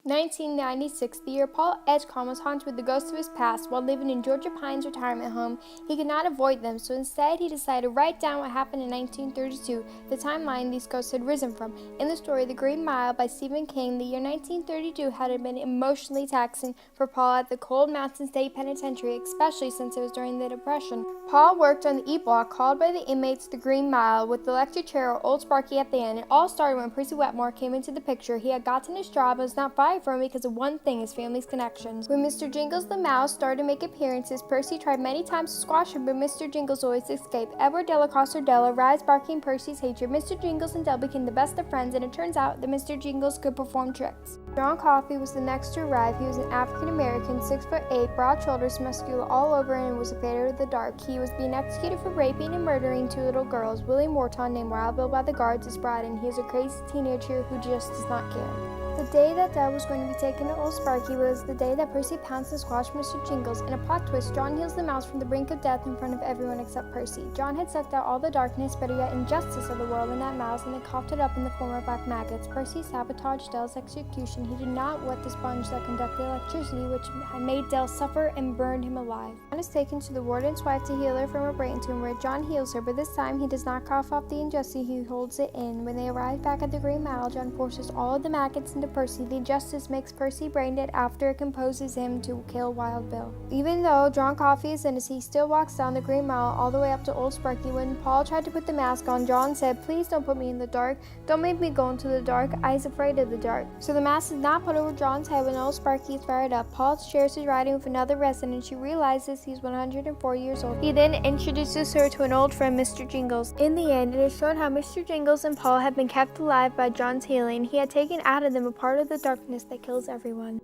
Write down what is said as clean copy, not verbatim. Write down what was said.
1996, the year Paul Edgecombe was haunted with the ghosts of his past while living in Georgia Pines retirement home. He could not avoid them, so instead he decided to write down what happened in 1932, the timeline these ghosts had risen from. In the story The Green Mile by Stephen King, the year 1932 had been emotionally taxing for Paul at the Cold Mountain State Penitentiary, especially since it was during the Depression. Paul worked on the E-block called by the inmates the Green Mile, with the electric chair or Old Sparky at the end. It all started when Percy Wetmore came into the picture. He had gotten his job and was not fired from him because of one thing: his family's connections. When Mr. Jingles the Mouse started to make appearances, Percy tried many times to squash him, but Mr. Jingles always escaped. Edward Delacosta Della rise barking Percy's hatred. Mr. Jingles and Dell became the best of friends, and it turns out that Mr. Jingles could perform tricks. John Coffey was the next to arrive. He was an African-American, 6'8", broad shoulders, muscular all over, and was a fader of the dark. He was being executed for raping and murdering 2 little girls. Willie Morton, named Wild Bill by the guards, is brought in. He is a crazy teenager who just does not care. The day that Dell was going to be taken to Old Sparky was the day that Percy pounced and squashed Mr. Jingles. In a plot twist, John heals the mouse from the brink of death in front of everyone except Percy. John had sucked out all the darkness, better yet injustice of the world in that mouse, and then coughed it up in the form of black maggots. Percy sabotaged Dell's execution. He did not wet the sponge that conducted electricity, which had made Dell suffer and burned him alive. John is taken to the warden's wife to heal her from a brain tumor. John heals her, but this time he does not cough off the injustice, he holds it in. When they arrive back at the Green Mile, John forces all of the maggots into Percy. The injustice makes Percy brain dead after it composes him to kill Wild Bill. Even though John Coffey is innocent, he still walks down the Green Mile all the way up to Old Sparky. When Paul tried to put the mask on, John said, "Please don't put me in the dark. Don't make me go into the dark. I's afraid of the dark." So the mask is not put over John's head when Old Sparky is fired up. Paul shares his riding with another resident. She realizes he's 104 years old. He then introduces her to an old friend, Mr. Jingles. In the end, it is shown how Mr. Jingles and Paul had been kept alive by John's healing. He had taken out of them a part of the darkness that kills everyone.